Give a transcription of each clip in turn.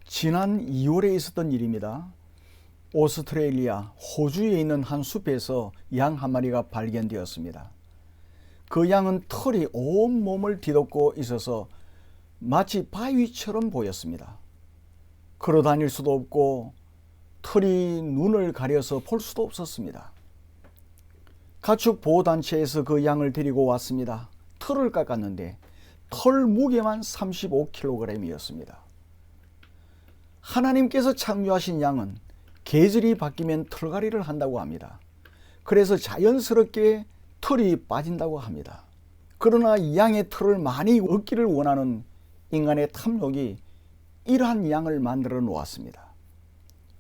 지난 2월에 있었던 일입니다. 오스트레일리아 호주에 있는 한 숲에서 양 한 마리가 발견되었습니다. 그 양은 털이 온 몸을 뒤덮고 있어서 마치 바위처럼 보였습니다. 걸어 다닐 수도 없고 털이 눈을 가려서 볼 수도 없었습니다. 가축 보호단체에서 그 양을 데리고 왔습니다. 털을 깎았는데 털 무게만 35kg이었습니다. 하나님께서 창조하신 양은 계절이 바뀌면 털갈이를 한다고 합니다. 그래서 자연스럽게 털이 빠진다고 합니다. 그러나 양의 털을 많이 얻기를 원하는 인간의 탐욕이 이러한 양을 만들어 놓았습니다.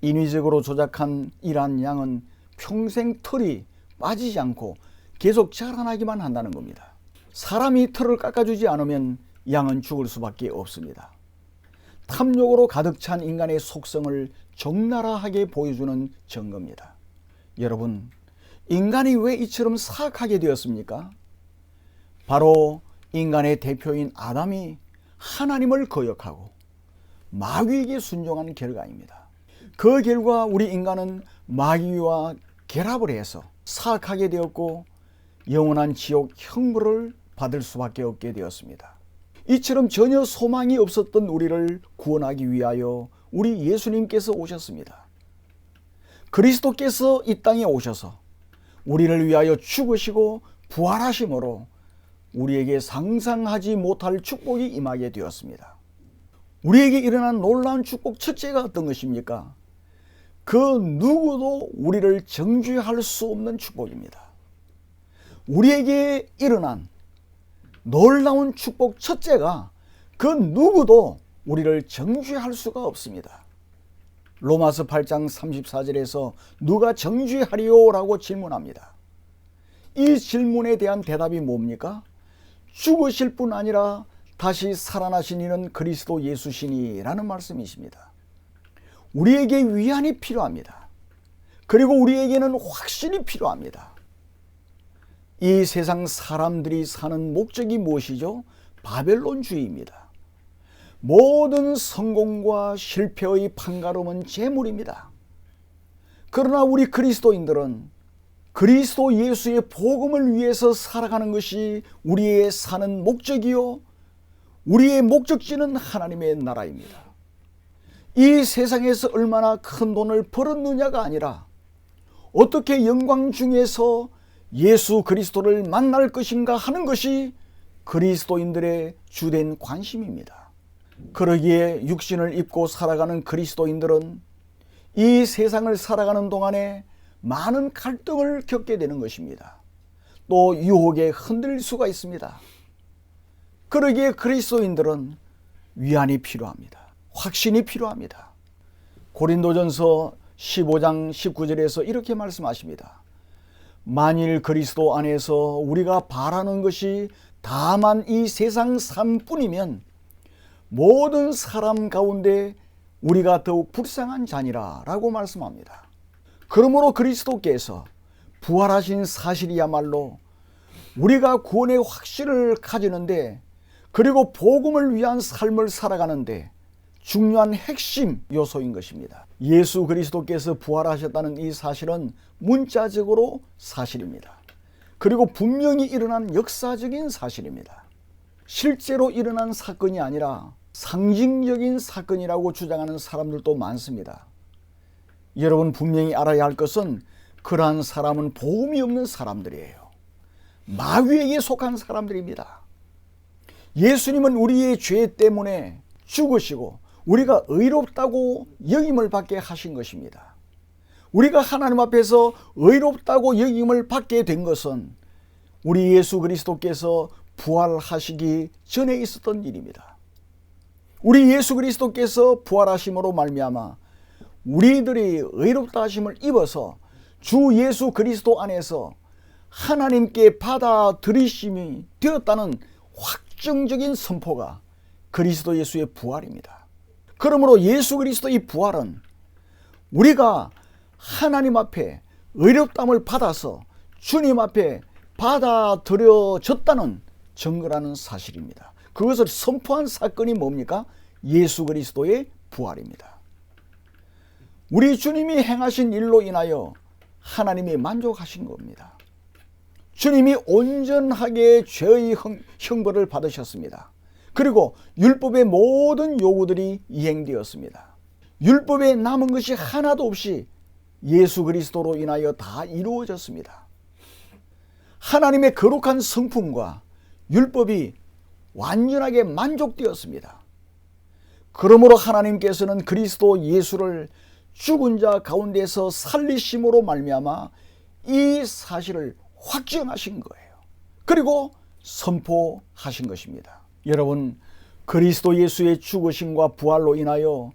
인위적으로 조작한 이러한 양은 평생 털이 빠지지 않고 계속 자라나기만 한다는 겁니다. 사람이 털을 깎아주지 않으면 양은 죽을 수밖에 없습니다. 탐욕으로 가득 찬 인간의 속성을 적나라하게 보여주는 증거입니다. 여러분, 인간이 왜 이처럼 사악하게 되었습니까? 바로 인간의 대표인 아담이 하나님을 거역하고 마귀에게 순종하는 결과입니다. 그 결과 우리 인간은 마귀와 결합을 해서 사악하게 되었고 영원한 지옥 형벌을 받을 수밖에 없게 되었습니다. 이처럼 전혀 소망이 없었던 우리를 구원하기 위하여 우리 예수님께서 오셨습니다. 그리스도께서 이 땅에 오셔서 우리를 위하여 죽으시고 부활하심으로 우리에게 상상하지 못할 축복이 임하게 되었습니다. 우리에게 일어난 놀라운 축복 첫째가 어떤 것입니까? 그 누구도 우리를 정죄할 수 없는 축복입니다. 우리에게 일어난 놀라운 축복 첫째가 그 누구도 우리를 정죄할 수가 없습니다. 로마서 8장 34절에서 누가 정죄하리요? 라고 질문합니다. 이 질문에 대한 대답이 뭡니까? 죽으실 뿐 아니라 다시 살아나신 이는 그리스도 예수시니 라는 말씀이십니다. 우리에게 위안이 필요합니다. 그리고 우리에게는 확신이 필요합니다. 이 세상 사람들이 사는 목적이 무엇이죠? 바벨론주의입니다. 모든 성공과 실패의 판가름은 재물입니다. 그러나 우리 그리스도인들은 그리스도 예수의 복음을 위해서 살아가는 것이 우리의 사는 목적이요, 우리의 목적지는 하나님의 나라입니다. 이 세상에서 얼마나 큰 돈을 벌었느냐가 아니라 어떻게 영광 중에서 예수 그리스도를 만날 것인가 하는 것이 그리스도인들의 주된 관심입니다. 그러기에 육신을 입고 살아가는 그리스도인들은 이 세상을 살아가는 동안에 많은 갈등을 겪게 되는 것입니다. 또 유혹에 흔들릴 수가 있습니다. 그러기에 그리스도인들은 위안이 필요합니다. 확신이 필요합니다. 고린도전서 15장 19절에서 이렇게 말씀하십니다. 만일 그리스도 안에서 우리가 바라는 것이 다만 이 세상 삶뿐이면 모든 사람 가운데 우리가 더욱 불쌍한 자니라 라고 말씀합니다. 그러므로 그리스도께서 부활하신 사실이야말로 우리가 구원의 확신을 가지는데, 그리고 복음을 위한 삶을 살아가는데 중요한 핵심 요소인 것입니다. 예수 그리스도께서 부활하셨다는 이 사실은 문자적으로 사실입니다. 그리고 분명히 일어난 역사적인 사실입니다. 실제로 일어난 사건이 아니라 상징적인 사건이라고 주장하는 사람들도 많습니다. 여러분 분명히 알아야 할 것은 그러한 사람은 복음이 없는 사람들이에요. 마귀에게 속한 사람들입니다. 예수님은 우리의 죄 때문에 죽으시고 우리가 의롭다고 여김을 받게 하신 것입니다. 우리가 하나님 앞에서 의롭다고 여김을 받게 된 것은 우리 예수 그리스도께서 부활하시기 전에 있었던 일입니다. 우리 예수 그리스도께서 부활하심으로 말미암아 우리들이 의롭다 하심을 입어서 주 예수 그리스도 안에서 하나님께 받아들이심이 되었다는 확정적인 선포가 그리스도 예수의 부활입니다. 그러므로 예수 그리스도의 부활은 우리가 하나님 앞에 의롭다함을 받아서 주님 앞에 받아들여졌다는 증거라는 사실입니다. 그것을 선포한 사건이 뭡니까? 예수 그리스도의 부활입니다. 우리 주님이 행하신 일로 인하여 하나님이 만족하신 겁니다. 주님이 온전하게 죄의 형벌을 받으셨습니다. 그리고 율법의 모든 요구들이 이행되었습니다. 율법에 남은 것이 하나도 없이 예수 그리스도로 인하여 다 이루어졌습니다. 하나님의 거룩한 성품과 율법이 완전하게 만족되었습니다. 그러므로 하나님께서는 그리스도 예수를 죽은 자 가운데서 살리심으로 말미암아 이 사실을 확정하신 거예요. 그리고 선포하신 것입니다. 여러분, 그리스도 예수의 죽으심과 부활로 인하여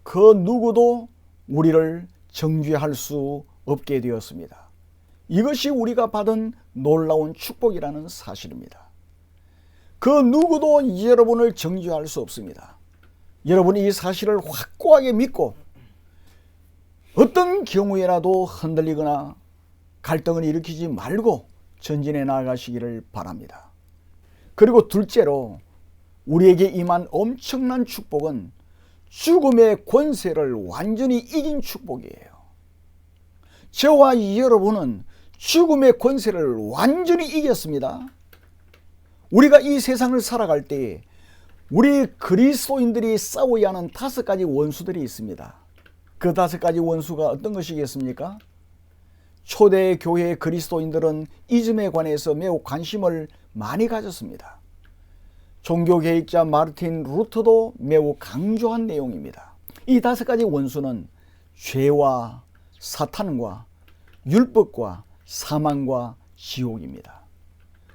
그 누구도 우리를 정죄할 수 없게 되었습니다. 이것이 우리가 받은 놀라운 축복이라는 사실입니다. 그 누구도 여러분을 정죄할 수 없습니다. 여러분이 이 사실을 확고하게 믿고 어떤 경우에라도 흔들리거나 갈등을 일으키지 말고 전진해 나아가시기를 바랍니다. 그리고 둘째로 우리에게 임한 엄청난 축복은 죽음의 권세를 완전히 이긴 축복이에요. 저와 여러분은 죽음의 권세를 완전히 이겼습니다. 우리가 이 세상을 살아갈 때 우리 그리스도인들이 싸워야 하는 5가지 원수들이 있습니다. 그 5가지 원수가 어떤 것이겠습니까? 초대 교회 그리스도인들은 이즘에 관해서 매우 관심을 많이 가졌습니다. 종교개혁자 마르틴 루터도 매우 강조한 내용입니다. 이 5가지 원수는 죄와 사탄과 율법과 사망과 지옥입니다.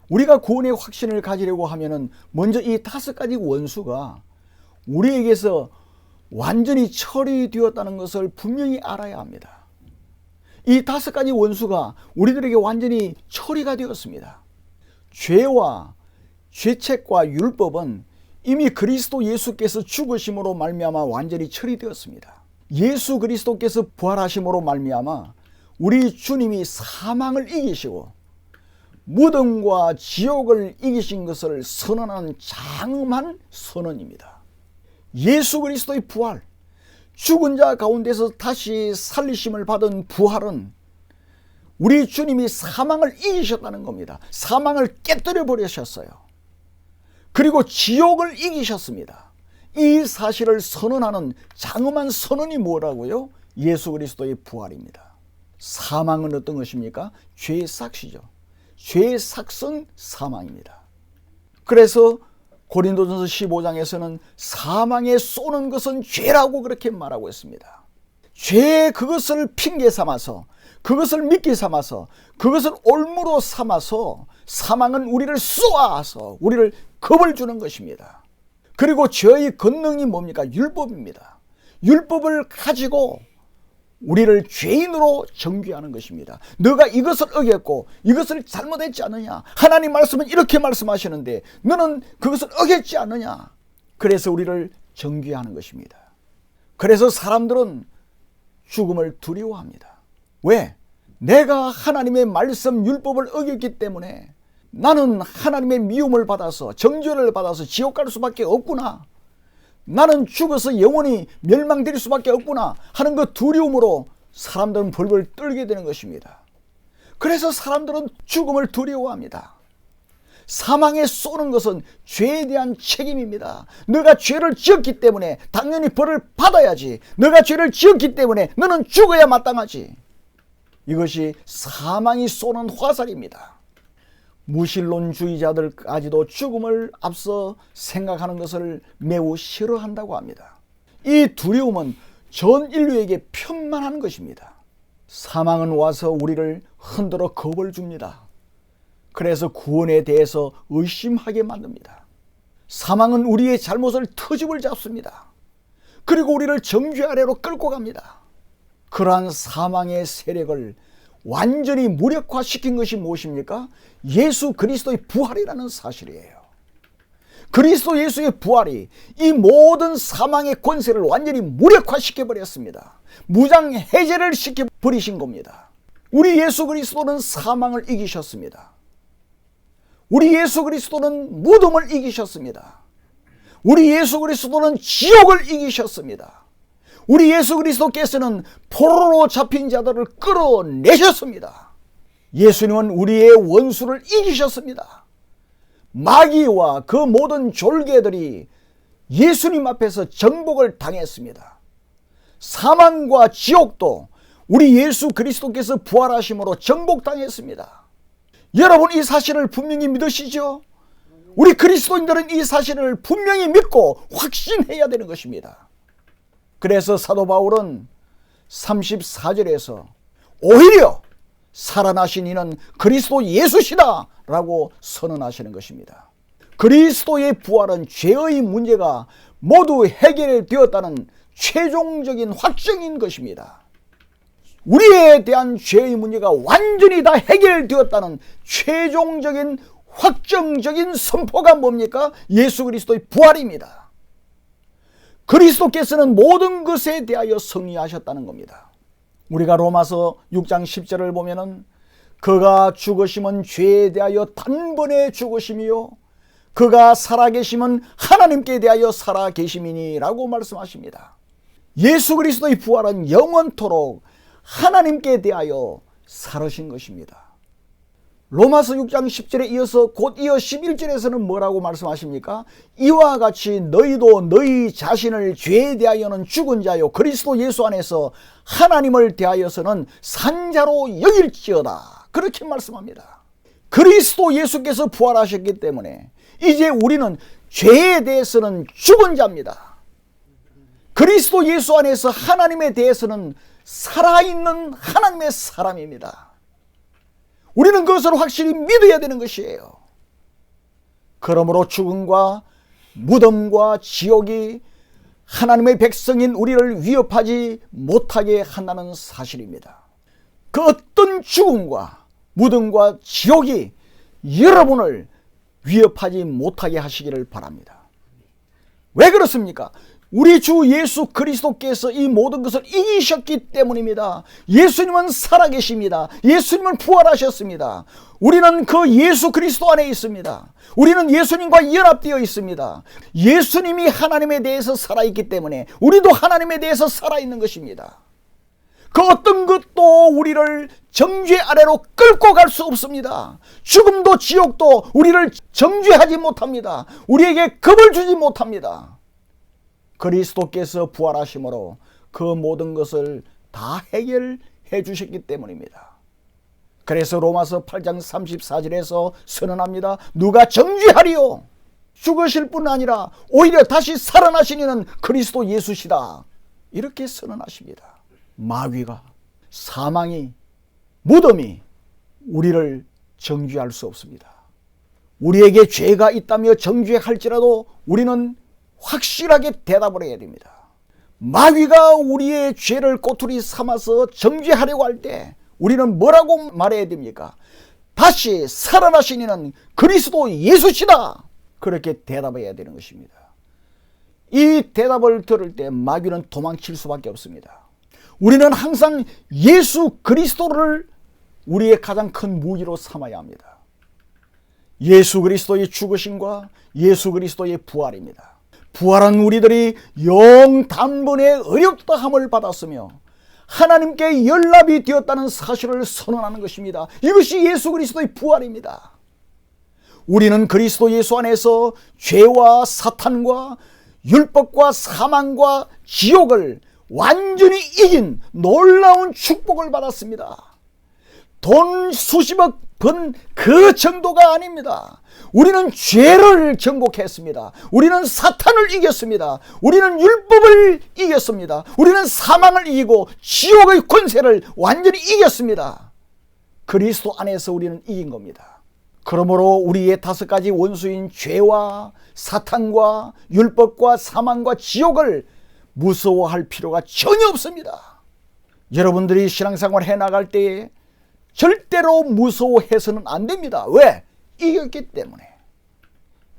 우리가 구원의 확신을 가지려고 하면은 먼저 이 5가지 원수가 우리에게서 완전히 처리되었다는 것을 분명히 알아야 합니다. 이 5가지 원수가 우리들에게 완전히 처리가 되었습니다. 죄와 죄책과 율법은 이미 그리스도 예수께서 죽으심으로 말미암아 완전히 처리되었습니다. 예수 그리스도께서 부활하심으로 말미암아 우리 주님이 사망을 이기시고 무덤과 지옥을 이기신 것을 선언하는 장엄한 선언입니다. 예수 그리스도의 부활, 죽은 자 가운데서 다시 살리심을 받은 부활은 우리 주님이 사망을 이기셨다는 겁니다. 사망을 깨뜨려 버리셨어요. 그리고 지옥을 이기셨습니다. 이 사실을 선언하는 장엄한 선언이 뭐라고요? 예수 그리스도의 부활입니다. 사망은 어떤 것입니까? 죄의 삭시죠. 죄의 삭은 사망입니다. 그래서 고린도전서 15장에서는 사망에 쏘는 것은 죄라고 그렇게 말하고 있습니다. 죄 그것을 핑계 삼아서, 그것을 미끼 삼아서, 그것을 올무로 삼아서 사망은 우리를 쏘아서 우리를 겁을 주는 것입니다. 그리고 죄의 권능이 뭡니까? 율법입니다. 율법을 가지고 우리를 죄인으로 정죄하는 것입니다. 너가 이것을 어겼고 이것을 잘못했지 않느냐? 하나님 말씀은 이렇게 말씀하시는데 너는 그것을 어겼지 않느냐? 그래서 우리를 정죄하는 것입니다. 그래서 사람들은 죽음을 두려워합니다. 왜? 내가 하나님의 말씀 율법을 어겼기 때문에 나는 하나님의 미움을 받아서 정죄를 받아서 지옥 갈 수밖에 없구나. 나는 죽어서 영원히 멸망될 수밖에 없구나 하는 그 두려움으로 사람들은 벌벌 떨게 되는 것입니다. 그래서 사람들은 죽음을 두려워합니다. 사망에 쏘는 것은 죄에 대한 책임입니다. 너가 죄를 지었기 때문에 당연히 벌을 받아야지. 너가 죄를 지었기 때문에 너는 죽어야 마땅하지. 이것이 사망이 쏘는 화살입니다. 무신론주의자들까지도 죽음을 앞서 생각하는 것을 매우 싫어한다고 합니다. 이 두려움은 전 인류에게 편만한 것입니다. 사망은 와서 우리를 흔들어 겁을 줍니다. 그래서 구원에 대해서 의심하게 만듭니다. 사망은 우리의 잘못을 터집을 잡습니다. 그리고 우리를 정죄 아래로 끌고 갑니다. 그러한 사망의 세력을 완전히 무력화시킨 것이 무엇입니까? 예수 그리스도의 부활이라는 사실이에요. 그리스도 예수의 부활이 이 모든 사망의 권세를 완전히 무력화시켜 버렸습니다. 무장해제를 시켜버리신 겁니다. 우리 예수 그리스도는 사망을 이기셨습니다. 우리 예수 그리스도는 무덤을 이기셨습니다. 우리 예수 그리스도는 지옥을 이기셨습니다. 우리 예수 그리스도께서는 포로로 잡힌 자들을 끌어내셨습니다. 예수님은 우리의 원수를 이기셨습니다. 마귀와 그 모든 졸개들이 예수님 앞에서 정복을 당했습니다. 사망과 지옥도 우리 예수 그리스도께서 부활하심으로 정복당했습니다. 여러분, 이 사실을 분명히 믿으시죠? 우리 그리스도인들은 이 사실을 분명히 믿고 확신해야 되는 것입니다. 그래서 사도 바울은 34절에서 오히려 살아나신 이는 그리스도 예수시다 라고 선언하시는 것입니다. 그리스도의 부활은 죄의 문제가 모두 해결되었다는 최종적인 확정인 것입니다. 우리에 대한 죄의 문제가 완전히 다 해결되었다는 최종적인 확정적인 선포가 뭡니까? 예수 그리스도의 부활입니다. 그리스도께서는 모든 것에 대하여 승리하셨다는 겁니다. 우리가 로마서 6장 10절을 보면은 그가 죽으심은 죄에 대하여 단번에 죽으심이요 그가 살아계심은 하나님께 대하여 살아계심이니 라고 말씀하십니다. 예수 그리스도의 부활은 영원토록 하나님께 대하여 살으신 것입니다. 로마서 6장 10절에 이어서 곧 이어 11절에서는 뭐라고 말씀하십니까? 이와 같이 너희도 너희 자신을 죄에 대하여는 죽은 자요 그리스도 예수 안에서 하나님을 대하여서는 산 자로 여길지어다. 그렇게 말씀합니다. 그리스도 예수께서 부활하셨기 때문에 이제 우리는 죄에 대해서는 죽은 자입니다. 그리스도 예수 안에서 하나님에 대해서는 살아있는 하나님의 사람입니다. 우리는 그것을 확실히 믿어야 되는 것이에요. 그러므로 죽음과 무덤과 지옥이 하나님의 백성인 우리를 위협하지 못하게 한다는 사실입니다. 그 어떤 죽음과 무덤과 지옥이 여러분을 위협하지 못하게 하시기를 바랍니다. 왜 그렇습니까? 우리 주 예수 그리스도께서 이 모든 것을 이기셨기 때문입니다. 예수님은 살아계십니다. 예수님은 부활하셨습니다. 우리는 그 예수 그리스도 안에 있습니다. 우리는 예수님과 연합되어 있습니다. 예수님이 하나님에 대해서 살아있기 때문에 우리도 하나님에 대해서 살아있는 것입니다. 그 어떤 것도 우리를 정죄 아래로 끌고 갈 수 없습니다. 죽음도 지옥도 우리를 정죄하지 못합니다. 우리에게 겁을 주지 못합니다. 그리스도께서 부활하심으로 그 모든 것을 다 해결해 주셨기 때문입니다. 그래서 로마서 8장 34절에서 선언합니다. 누가 정죄하리요? 죽으실 뿐 아니라 오히려 다시 살아나신 이는 그리스도 예수시다. 이렇게 선언하십니다. 마귀가, 사망이, 무덤이 우리를 정죄할 수 없습니다. 우리에게 죄가 있다며 정죄할지라도 우리는 확실하게 대답을 해야 됩니다. 마귀가 우리의 죄를 꼬투리 삼아서 정죄하려고 할 때 우리는 뭐라고 말해야 됩니까? 다시 살아나신 이는 그리스도 예수시다. 그렇게 대답해야 되는 것입니다. 이 대답을 들을 때 마귀는 도망칠 수밖에 없습니다. 우리는 항상 예수 그리스도를 우리의 가장 큰 무기로 삼아야 합니다. 예수 그리스도의 죽으심과 예수 그리스도의 부활입니다. 부활한 우리들이 영 단번에 의롭다함을 받았으며 하나님께 연합이 되었다는 사실을 선언하는 것입니다. 이것이 예수 그리스도의 부활입니다. 우리는 그리스도 예수 안에서 죄와 사탄과 율법과 사망과 지옥을 완전히 이긴 놀라운 축복을 받았습니다. 돈 수십억 번 그 정도가 아닙니다. 우리는 죄를 정복했습니다. 우리는 사탄을 이겼습니다. 우리는 율법을 이겼습니다. 우리는 사망을 이기고 지옥의 권세를 완전히 이겼습니다. 그리스도 안에서 우리는 이긴 겁니다. 그러므로 우리의 5가지 원수인 죄와 사탄과 율법과 사망과 지옥을 무서워할 필요가 전혀 없습니다. 여러분들이 신앙생활 해나갈 때에 절대로 무서워해서는 안 됩니다. 왜? 이겼기 때문에.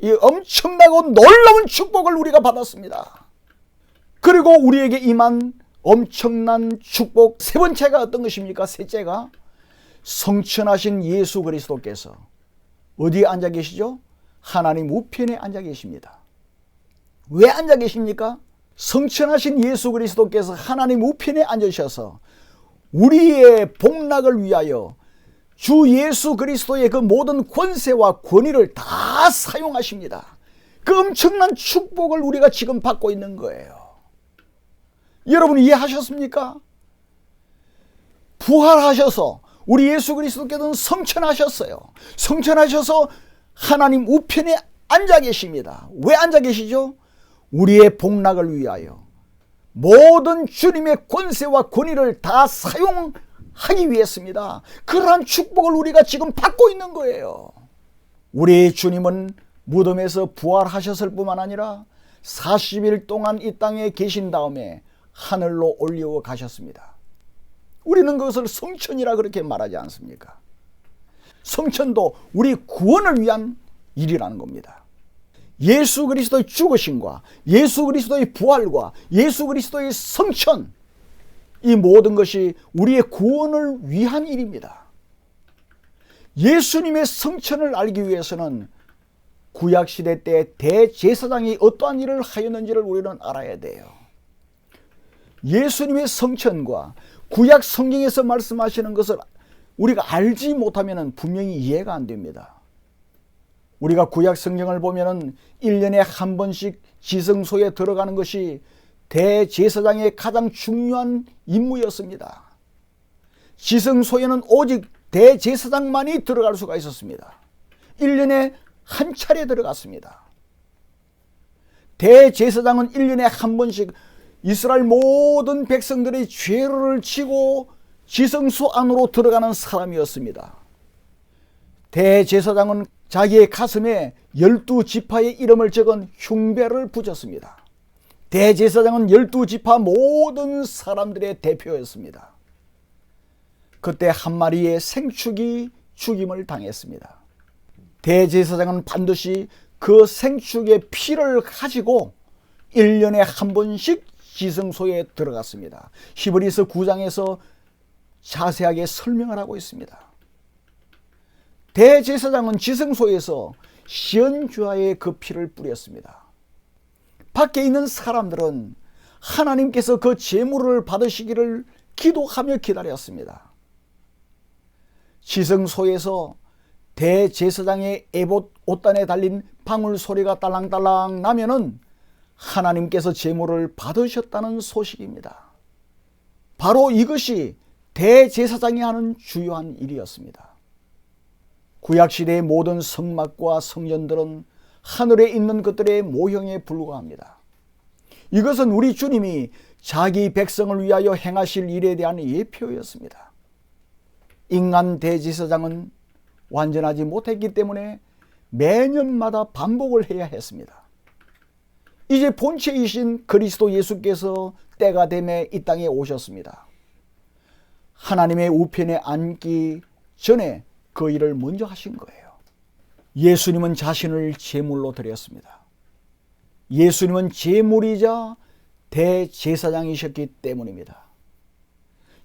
이 엄청나고 놀라운 축복을 우리가 받았습니다. 그리고 우리에게 임한 엄청난 축복 세 번째가 어떤 것입니까? 셋째가 성천하신 예수 그리스도께서 어디에 앉아 계시죠? 하나님 우편에 앉아 계십니다. 왜 앉아 계십니까? 성천하신 예수 그리스도께서 하나님 우편에 앉으셔서 우리의 복락을 위하여 주 예수 그리스도의 그 모든 권세와 권위를 다 사용하십니다. 그 엄청난 축복을 우리가 지금 받고 있는 거예요. 여러분 이해하셨습니까? 부활하셔서 우리 예수 그리스도께서는 성천하셨어요. 성천하셔서 하나님 우편에 앉아 계십니다. 왜 앉아 계시죠? 우리의 복락을 위하여 모든 주님의 권세와 권위를 다 사용하기 위해서입니다. 그러한 축복을 우리가 지금 받고 있는 거예요. 우리 주님은 무덤에서 부활하셨을 뿐만 아니라 40일 동안 이 땅에 계신 다음에 하늘로 올려 가셨습니다. 우리는 그것을 성천이라 그렇게 말하지 않습니까? 성천도 우리 구원을 위한 일이라는 겁니다. 예수 그리스도의 죽으심과 예수 그리스도의 부활과 예수 그리스도의 성천, 이 모든 것이 우리의 구원을 위한 일입니다. 예수님의 성천을 알기 위해서는 구약시대 때 대제사장이 어떠한 일을 하였는지를 우리는 알아야 돼요. 예수님의 성천과 구약 성경에서 말씀하시는 것을 우리가 알지 못하면 분명히 이해가 안 됩니다. 우리가 구약 성경을 보면 1년에 한 번씩 지성소에 들어가는 것이 대제사장의 가장 중요한 임무였습니다. 지성소에는 오직 대제사장만이 들어갈 수가 있었습니다. 1년에 한 차례 들어갔습니다. 대제사장은 1년에 한 번씩 이스라엘 모든 백성들의 죄를 지고 지성소 안으로 들어가는 사람이었습니다. 대제사장은 자기의 가슴에 12지파의 이름을 적은 흉배를 붙였습니다. 대제사장은 12지파 모든 사람들의 대표였습니다. 그때 한 마리의 생축이 죽임을 당했습니다. 대제사장은 반드시 그 생축의 피를 가지고 1년에 한 번씩 지성소에 들어갔습니다. 히브리서 9장에서 자세하게 설명을 하고 있습니다. 대제사장은 지성소에서 시언주하에 그 피를 뿌렸습니다. 밖에 있는 사람들은 하나님께서 그 제물을 받으시기를 기도하며 기다렸습니다. 지성소에서 대제사장의 에봇 옷단에 달린 방울 소리가 딸랑딸랑 나면은 하나님께서 제물을 받으셨다는 소식입니다. 바로 이것이 대제사장이 하는 주요한 일이었습니다. 구약시대의 모든 성막과 성전들은 하늘에 있는 것들의 모형에 불과합니다. 이것은 우리 주님이 자기 백성을 위하여 행하실 일에 대한 예표였습니다. 인간 대제사장은 완전하지 못했기 때문에 매년마다 반복을 해야 했습니다. 이제 본체이신 그리스도 예수께서 때가 되매 이 땅에 오셨습니다. 하나님의 우편에 앉기 전에 그 일을 먼저 하신 거예요. 예수님은 자신을 제물로 드렸습니다. 예수님은 제물이자 대제사장이셨기 때문입니다.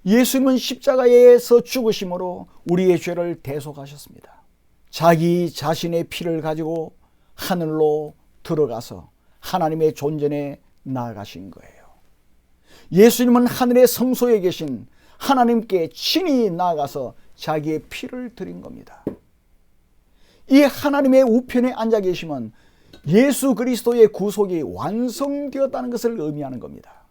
예수님은 십자가에서 죽으심으로 우리의 죄를 대속하셨습니다. 자기 자신의 피를 가지고 하늘로 들어가서 하나님의 존전에 나아가신 거예요. 예수님은 하늘의 성소에 계신 하나님께 친히 나아가서 자기의 피를 드린 겁니다. 이 하나님의 우편에 앉아 계시면 예수 그리스도의 구속이 완성되었다는 것을 의미하는 겁니다.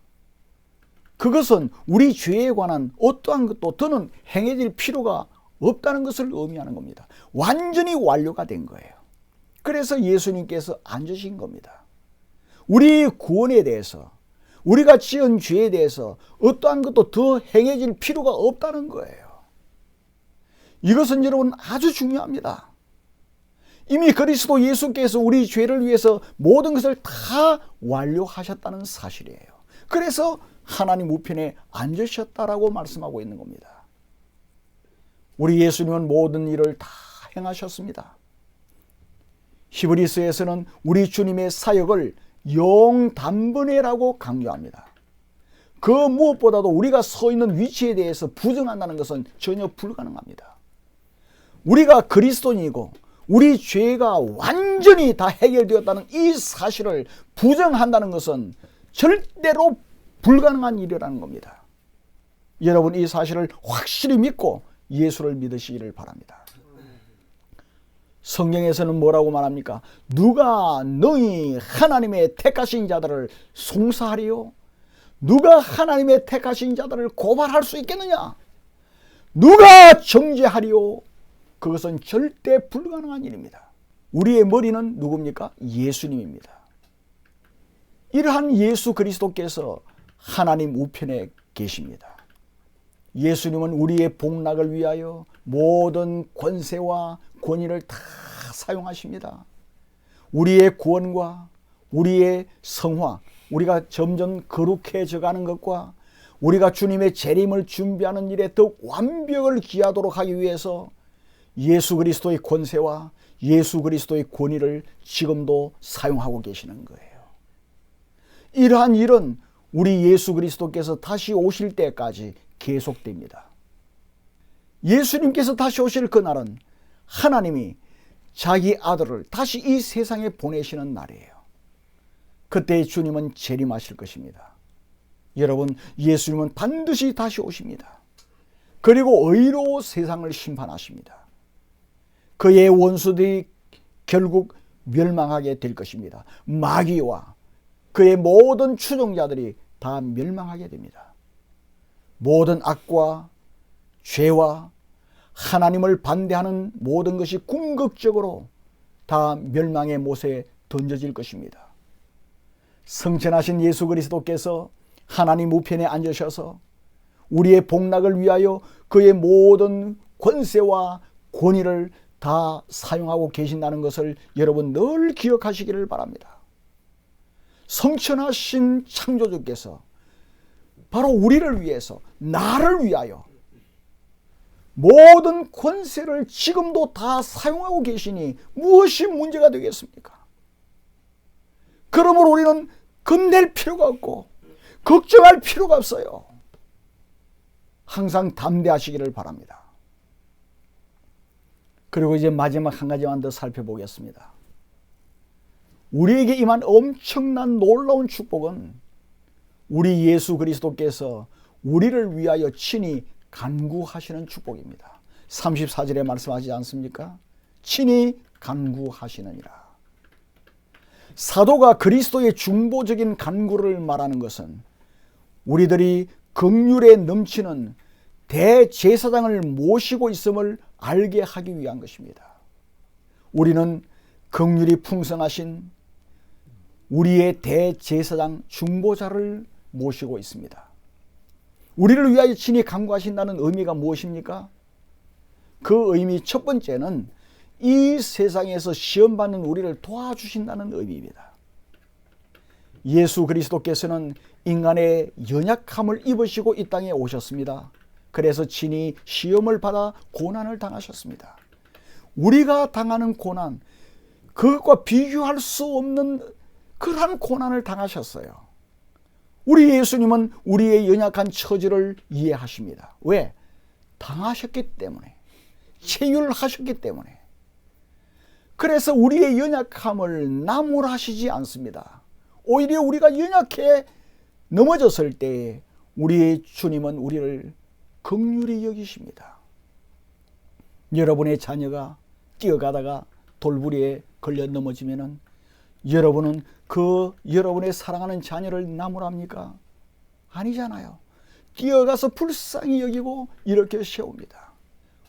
그것은 우리 죄에 관한 어떠한 것도 더는 행해질 필요가 없다는 것을 의미하는 겁니다. 완전히 완료가 된 거예요. 그래서 예수님께서 앉으신 겁니다. 우리 구원에 대해서, 우리가 지은 죄에 대해서 어떠한 것도 더 행해질 필요가 없다는 거예요. 이것은 여러분 아주 중요합니다. 이미 그리스도 예수께서 우리 죄를 위해서 모든 것을 다 완료하셨다는 사실이에요. 그래서 하나님 우편에 앉으셨다라고 말씀하고 있는 겁니다. 우리 예수님은 모든 일을 다 행하셨습니다. 히브리서에서는 우리 주님의 사역을 영단번에라고 강조합니다. 그 무엇보다도 우리가 서 있는 위치에 대해서 부정한다는 것은 전혀 불가능합니다. 우리가 그리스도인이고 우리 죄가 완전히 다 해결되었다는 이 사실을 부정한다는 것은 절대로 불가능한 일이라는 겁니다. 여러분 이 사실을 확실히 믿고 예수를 믿으시기를 바랍니다. 성경에서는 뭐라고 말합니까? 누가 너희 하나님의 택하신 자들을 송사하리요? 누가 하나님의 택하신 자들을 고발할 수 있겠느냐? 누가 정죄하리요? 그것은 절대 불가능한 일입니다. 우리의 머리는 누굽니까? 예수님입니다. 이러한 예수 그리스도께서 하나님 우편에 계십니다. 예수님은 우리의 복락을 위하여 모든 권세와 권위를 다 사용하십니다. 우리의 구원과 우리의 성화, 우리가 점점 거룩해져 가는 것과 우리가 주님의 재림을 준비하는 일에 더욱 완벽을 기하도록 하기 위해서 예수 그리스도의 권세와 예수 그리스도의 권위를 지금도 사용하고 계시는 거예요. 이러한 일은 우리 예수 그리스도께서 다시 오실 때까지 계속됩니다. 예수님께서 다시 오실 그날은 하나님이 자기 아들을 다시 이 세상에 보내시는 날이에요. 그때 주님은 재림하실 것입니다. 여러분, 예수님은 반드시 다시 오십니다. 그리고 의로 세상을 심판하십니다. 그의 원수들이 결국 멸망하게 될 것입니다. 마귀와 그의 모든 추종자들이 다 멸망하게 됩니다. 모든 악과 죄와 하나님을 반대하는 모든 것이 궁극적으로 다 멸망의 못에 던져질 것입니다. 성천하신 예수 그리스도께서 하나님 우편에 앉으셔서 우리의 복락을 위하여 그의 모든 권세와 권위를 다 사용하고 계신다는 것을 여러분 늘 기억하시기를 바랍니다. 성천하신 창조주께서 바로 우리를 위해서, 나를 위하여 모든 권세를 지금도 다 사용하고 계시니 무엇이 문제가 되겠습니까? 그러므로 우리는 겁낼 필요가 없고 걱정할 필요가 없어요. 항상 담대하시기를 바랍니다. 그리고 이제 마지막 한 가지만 더 살펴보겠습니다. 우리에게 임한 엄청난 놀라운 축복은 우리 예수 그리스도께서 우리를 위하여 친히 간구하시는 축복입니다. 34절에 말씀하지 않습니까? 친히 간구하시느니라. 사도가 그리스도의 중보적인 간구를 말하는 것은 우리들이 긍휼에 넘치는 대제사장을 모시고 있음을 알게 하기 위한 것입니다. 우리는 긍휼이 풍성하신 우리의 대제사장 중보자를 모시고 있습니다. 우리를 위하여 친히 간구하신다는 의미가 무엇입니까? 그 의미 첫 번째는 이 세상에서 시험받는 우리를 도와주신다는 의미입니다. 예수 그리스도께서는 인간의 연약함을 입으시고 이 땅에 오셨습니다. 그래서 친히 시험을 받아 고난을 당하셨습니다. 우리가 당하는 고난, 그것과 비교할 수 없는 그러한 고난을 당하셨어요. 우리 예수님은 우리의 연약한 처지를 이해하십니다. 왜? 당하셨기 때문에, 체휼하셨기 때문에. 그래서 우리의 연약함을 나무라시지 않습니다. 오히려 우리가 연약해 넘어졌을 때 우리의 주님은 우리를 긍휼히 여기십니다. 여러분의 자녀가 뛰어가다가 돌부리에 걸려 넘어지면은 여러분은 그 여러분의 사랑하는 자녀를 나무랍니까? 아니잖아요. 뛰어가서 불쌍히 여기고 이렇게 세웁니다.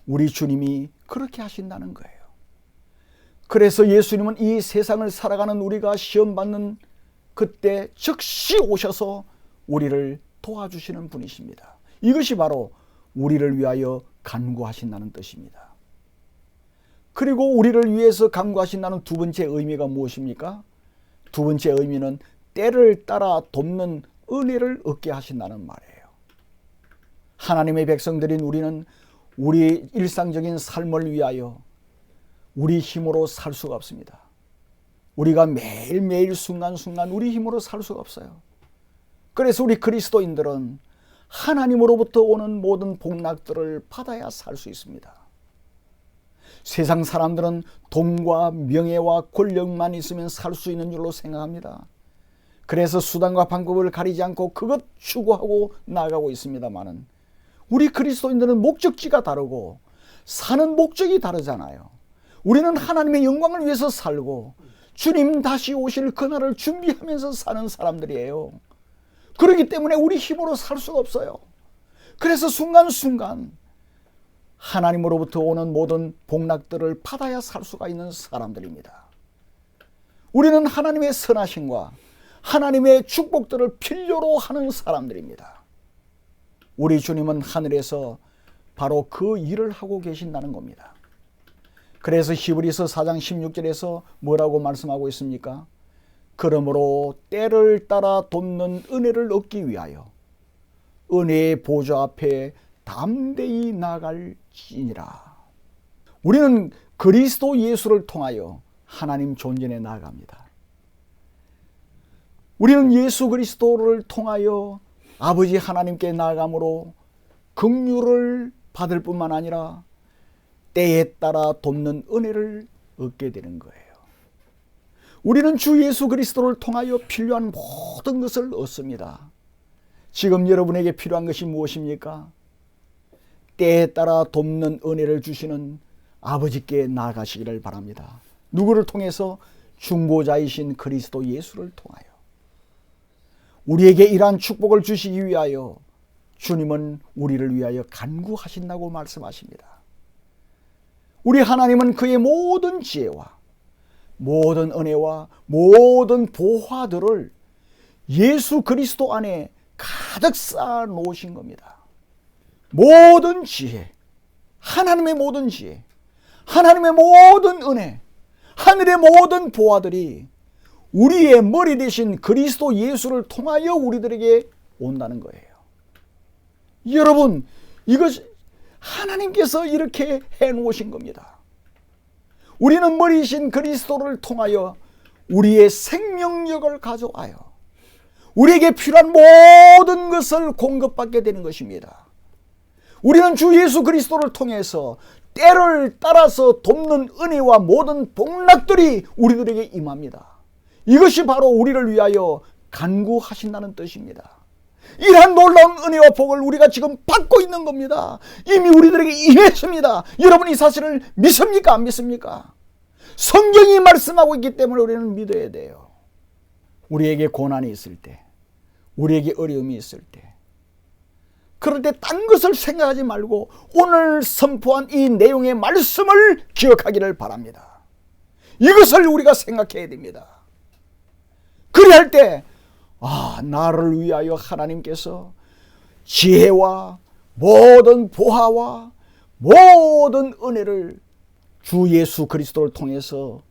우리 주님이 그렇게 하신다는 거예요. 그래서 예수님은 이 세상을 살아가는 우리가 시험받는 그때 즉시 오셔서 우리를 도와주시는 분이십니다. 이것이 바로 우리를 위하여 간구하신다는 뜻입니다. 그리고 우리를 위해서 간구하신다는 두 번째 의미가 무엇입니까? 두 번째 의미는 때를 따라 돕는 은혜를 얻게 하신다는 말이에요. 하나님의 백성들인 우리는 우리 일상적인 삶을 위하여 우리 힘으로 살 수가 없습니다. 우리가 매일매일 순간순간 우리 힘으로 살 수가 없어요. 그래서 우리 그리스도인들은 하나님으로부터 오는 모든 복락들을 받아야 살 수 있습니다. 세상 사람들은 돈과 명예와 권력만 있으면 살 수 있는 줄로 생각합니다. 그래서 수단과 방법을 가리지 않고 그것 추구하고 나아가고 있습니다만은, 우리 그리스도인들은 목적지가 다르고 사는 목적이 다르잖아요. 우리는 하나님의 영광을 위해서 살고 주님 다시 오실 그날을 준비하면서 사는 사람들이에요. 그렇기 때문에 우리 힘으로 살 수가 없어요. 그래서 순간순간 하나님으로부터 오는 모든 복락들을 받아야 살 수가 있는 사람들입니다. 우리는 하나님의 선하심과 하나님의 축복들을 필요로 하는 사람들입니다. 우리 주님은 하늘에서 바로 그 일을 하고 계신다는 겁니다. 그래서 히브리서 4장 16절에서 뭐라고 말씀하고 있습니까? 그러므로 때를 따라 돕는 은혜를 얻기 위하여 은혜의 보좌 앞에 담대히 나아갈지니라. 우리는 그리스도 예수를 통하여 하나님 존전에 나아갑니다. 우리는 예수 그리스도를 통하여 아버지 하나님께 나아감으로 긍휼을 받을 뿐만 아니라 때에 따라 돕는 은혜를 얻게 되는 거예요. 우리는 주 예수 그리스도를 통하여 필요한 모든 것을 얻습니다. 지금 여러분에게 필요한 것이 무엇입니까? 때에 따라 돕는 은혜를 주시는 아버지께 나아가시기를 바랍니다. 누구를 통해서? 중보자이신 그리스도 예수를 통하여. 우리에게 이러한 축복을 주시기 위하여 주님은 우리를 위하여 간구하신다고 말씀하십니다. 우리 하나님은 그의 모든 지혜와 모든 은혜와 모든 보화들을 예수 그리스도 안에 가득 쌓아 놓으신 겁니다. 모든 지혜, 하나님의 모든 지혜, 하나님의 모든 은혜, 하늘의 모든 보화들이 우리의 머리 대신 그리스도 예수를 통하여 우리들에게 온다는 거예요. 여러분, 이것 하나님께서 이렇게 해놓으신 겁니다. 우리는 머리이신 그리스도를 통하여 우리의 생명력을 가져와요. 우리에게 필요한 모든 것을 공급받게 되는 것입니다. 우리는 주 예수 그리스도를 통해서 때를 따라서 돕는 은혜와 모든 복락들이 우리들에게 임합니다. 이것이 바로 우리를 위하여 간구하신다는 뜻입니다. 이러한 놀라운 은혜와 복을 우리가 지금 받고 있는 겁니다. 이미 우리들에게 임했습니다. 여러분 이 사실을 믿습니까? 안 믿습니까? 성경이 말씀하고 있기 때문에 우리는 믿어야 돼요. 우리에게 고난이 있을 때, 우리에게 어려움이 있을 때, 그럴 때 딴 것을 생각하지 말고 오늘 선포한 이 내용의 말씀을 기억하기를 바랍니다. 이것을 우리가 생각해야 됩니다. 그리할 때 나를 위하여 하나님께서 지혜와 모든 보화와 모든 은혜를 주 예수 그리스도를 통해서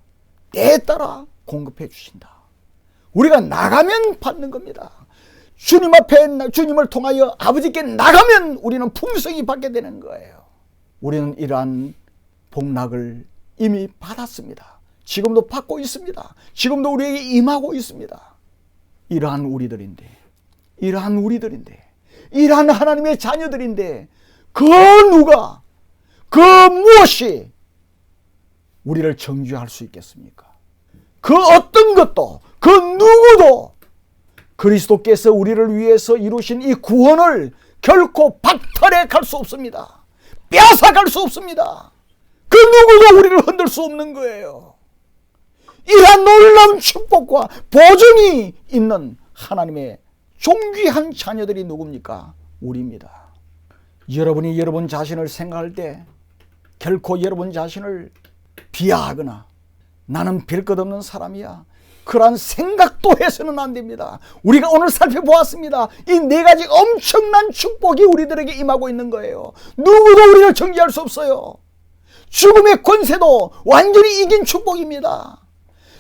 때에 따라 공급해 주신다. 우리가 나가면 받는 겁니다. 주님 앞에, 주님을 통하여 아버지께 나가면 우리는 풍성히 받게 되는 거예요. 우리는 이러한 복락을 이미 받았습니다. 지금도 받고 있습니다. 지금도 우리에게 임하고 있습니다. 이러한 우리들인데, 이러한 하나님의 자녀들인데 그 누가, 그 무엇이 우리를 정죄할 수 있겠습니까? 그 어떤 것도, 그 누구도 그리스도께서 우리를 위해서 이루신 이 구원을 결코 박탈해 갈 수 없습니다. 빼앗아갈 수 없습니다. 그 누구도 우리를 흔들 수 없는 거예요. 이러한 놀라운 축복과 보증이 있는 하나님의 존귀한 자녀들이 누굽니까? 우리입니다. 여러분이 여러분 자신을 생각할 때 결코 여러분 자신을 비하하거나 나는 별 것 없는 사람이야, 그러한 생각도 해서는 안 됩니다. 우리가 오늘 살펴보았습니다. 이 네 가지 엄청난 축복이 우리들에게 임하고 있는 거예요. 누구도 우리를 정죄할 수 없어요. 죽음의 권세도 완전히 이긴 축복입니다.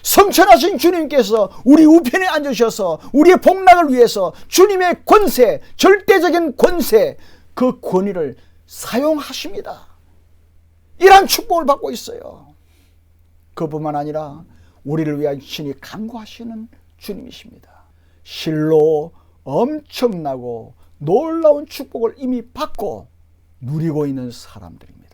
성천하신 주님께서 우리 우편에 앉으셔서 우리의 복락을 위해서 주님의 권세, 절대적인 권세, 그 권위를 사용하십니다. 이러한 축복을 받고 있어요. 그뿐만 아니라 우리를 위한 신이 간구하시는 주님이십니다. 실로 엄청나고 놀라운 축복을 이미 받고 누리고 있는 사람들입니다.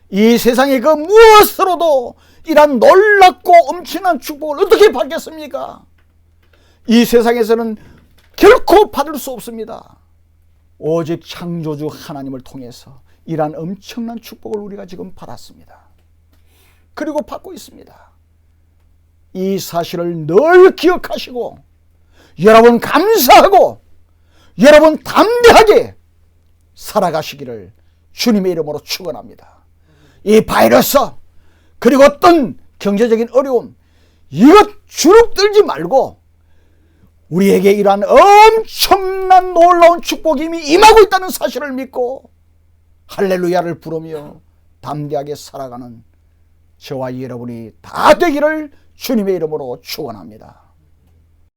이 세상의 그 무엇으로도 이런 놀랍고 엄청난 축복을 어떻게 받겠습니까? 이 세상에서는 결코 받을 수 없습니다. 오직 창조주 하나님을 통해서 이러한 엄청난 축복을 우리가 지금 받았습니다. 그리고 받고 있습니다. 이 사실을 늘 기억하시고 여러분 감사하고 여러분 담대하게 살아가시기를 주님의 이름으로 축원합니다. 이 바이러스 그리고 어떤 경제적인 어려움 이것 주눅들지 말고 우리에게 이러한 엄청난 놀라운 축복이 이미 임하고 있다는 사실을 믿고 할렐루야를 부르며 담대하게 살아가는 저와 여러분이 다 되기를 주님의 이름으로 축원합니다.